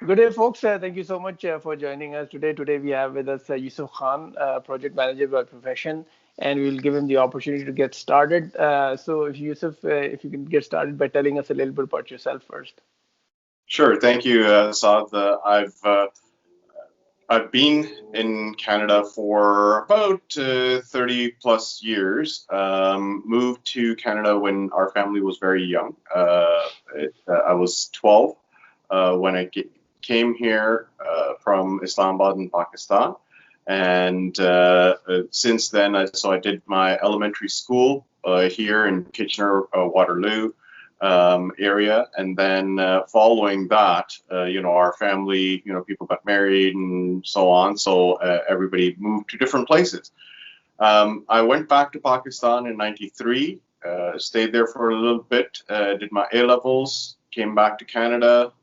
Good day, folks. Thank you so much for joining us today. Today we have with us Yousaf Khan, project manager by profession, and we'll give him the opportunity to get started. So, if Yousaf, if you can get started by telling us a little bit about yourself first. Sure. Thank you, Saad. I've been in Canada for about 30 plus years. Moved to Canada when our family was very young. I was 12 when came here from Islamabad in Pakistan. And since then, I did my elementary school here in Kitchener, Waterloo area, and then following that, our family, people got married and so on, so everybody moved to different places. I went back to Pakistan in '93, stayed there for a little bit, did my A levels, came back to Canada,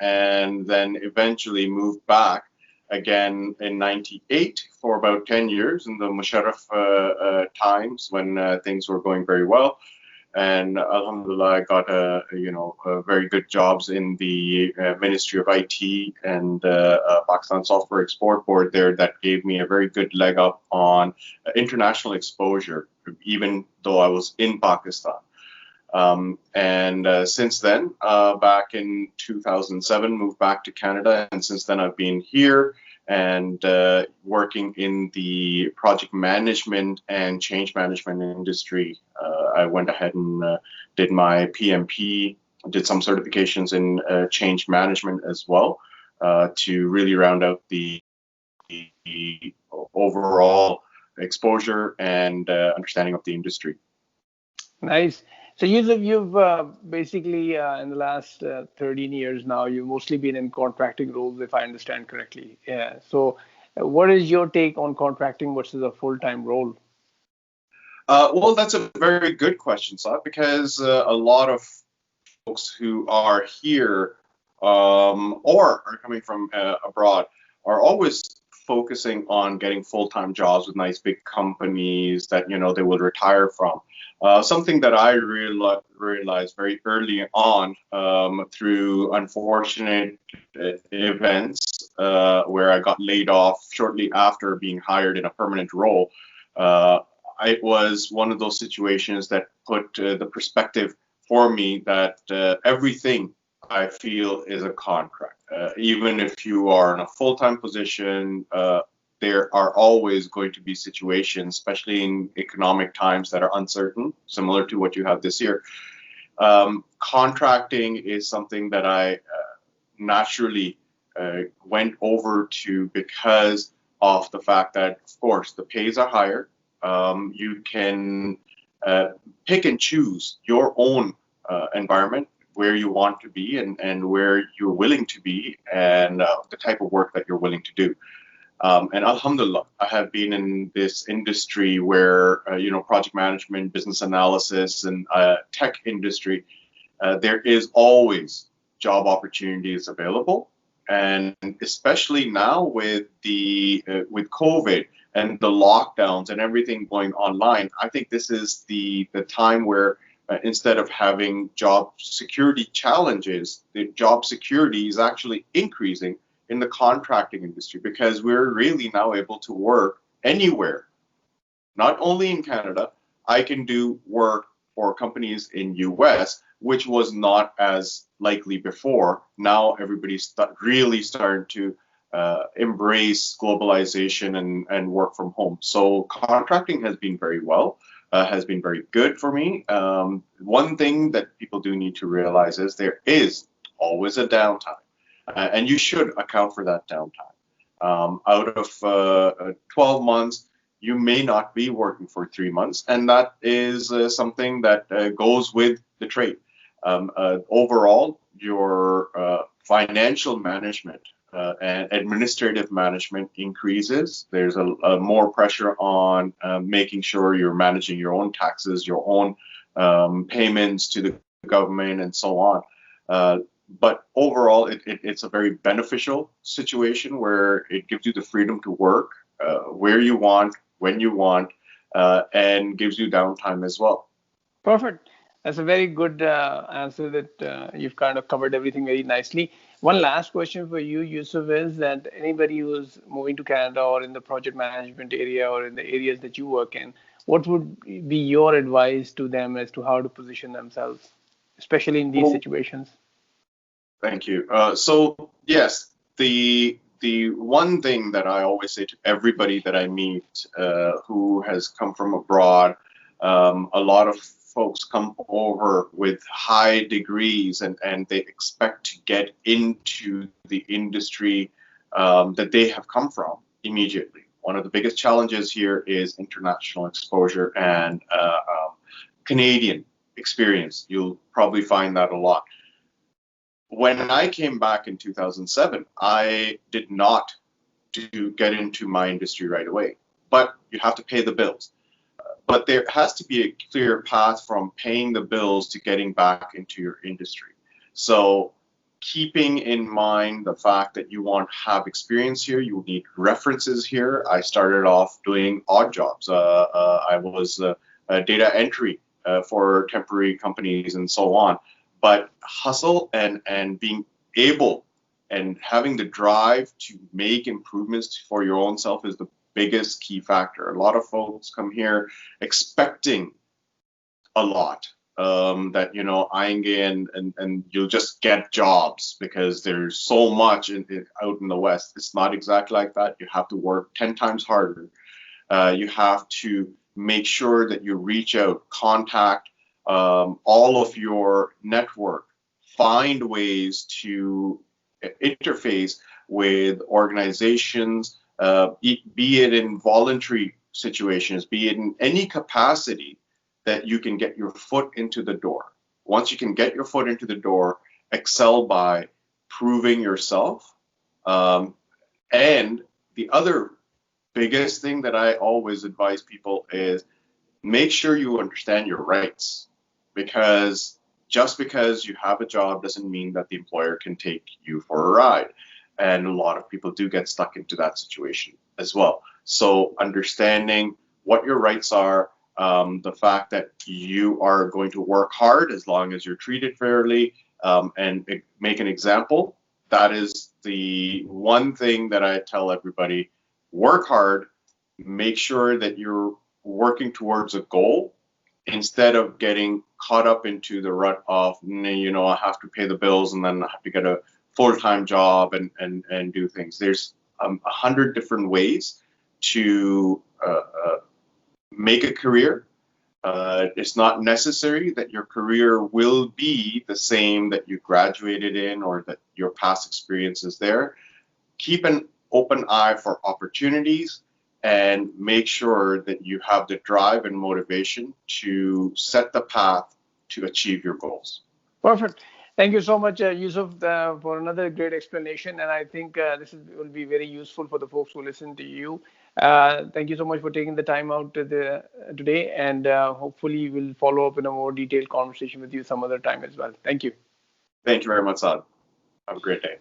and then eventually moved back again in '98 for about 10 years in the Musharraf times when things were going very well. And Alhamdulillah, I got very good jobs in the Ministry of IT and Pakistan Software Export Board there that gave me a very good leg up on international exposure, even though I was in Pakistan. And since then, back in 2007, moved back to Canada, and since then I've been here and working in the project management and change management industry. I went ahead and did my PMP, did some certifications in change management as well to really round out the overall exposure and understanding of the industry. Nice. So, Yousaf, you've basically in the last 13 years now, you've mostly been in contracting roles, if I understand correctly. Yeah. So, what is your take on contracting versus a full-time role? Well, that's a very good question, Saad, because a lot of folks who are here or are coming from abroad are always focusing on getting full-time jobs with nice big companies that they will retire from. Something that I realized very early on through unfortunate events where I got laid off shortly after being hired in a permanent role. It was one of those situations that put the perspective for me that everything I feel is a contract. Even if you are in a full-time position, there are always going to be situations, especially in economic times that are uncertain, similar to what you have this year. Contracting is something that I naturally went over to because of the fact that, of course, the pays are higher. You can pick and choose your own environment, where you want to be and where you're willing to be, and the type of work that you're willing to do. And Alhamdulillah, I have been in this industry where, project management, business analysis, and tech industry, there is always job opportunities available. And especially now with with COVID and the lockdowns and everything going online, I think this is the time where instead of having job security challenges, the job security is actually increasing in the contracting industry because we're really now able to work anywhere, not only in Canada. I can do work for companies in US, which was not as likely before. Now everybody's really starting to embrace globalization and work from home. So contracting has been very well, has been very good for me. One thing that people do need to realize is there is always a downtime. And you should account for that downtime. Out of 12 months, you may not be working for 3 months, and that is something that goes with the trade. Overall, your financial management and administrative management increases. There's a more pressure on making sure you're managing your own taxes, your own payments to the government, and so on. But overall, it's a very beneficial situation where it gives you the freedom to work where you want, when you want, and gives you downtime as well. Perfect. That's a very good answer that you've kind of covered everything very nicely. One last question for you, Yusuf, is that anybody who's moving to Canada or in the project management area or in the areas that you work in, what would be your advice to them as to how to position themselves, especially in these Well, situations? thank you. So yes, the one thing that I always say to everybody that I meet who has come from abroad, a lot of folks come over with high degrees and they expect to get into the industry that they have come from immediately. One of the biggest challenges here is international exposure and Canadian experience. You'll probably find that a lot. When I came back in 2007, I did not get into my industry right away, but you have to pay the bills. But there has to be a clear path from paying the bills to getting back into your industry. So keeping in mind the fact that you want to have experience here, you need references here. I started off doing odd jobs. I was data entry for temporary companies and so on. But hustle and being able and having the drive to make improvements for your own self is the biggest key factor. A lot of folks come here expecting a lot. That and you'll just get jobs because there's so much out in the West. It's not exactly like that. You have to work 10 times harder. You have to make sure that you reach out, contact all of your network, find ways to interface with organizations, be it in voluntary situations, be it in any capacity that you can get your foot into the door. Once you can get your foot into the door, excel by proving yourself. And the other biggest thing that I always advise people is make sure you understand your rights, because just because you have a job doesn't mean that the employer can take you for a ride. And a lot of people do get stuck into that situation as well. So understanding what your rights are, the fact that you are going to work hard as long as you're treated fairly, and make an example. That is the one thing that I tell everybody: work hard, make sure that you're working towards a goal instead of getting caught up into the rut of, I have to pay the bills and then I have to get a full-time job and do things. There's 100 different ways to make a career. It's not necessary that your career will be the same that you graduated in or that your past experience is there. Keep an open eye for opportunities and make sure that you have the drive and motivation to set the path to achieve your goals. Perfect. Thank you so much, Yusuf, for another great explanation. And I think will be very useful for the folks who listen to you. Thank you so much for taking the time out today. And hopefully, we'll follow up in a more detailed conversation with you some other time as well. Thank you. Thank you very much, Saad. Have a great day.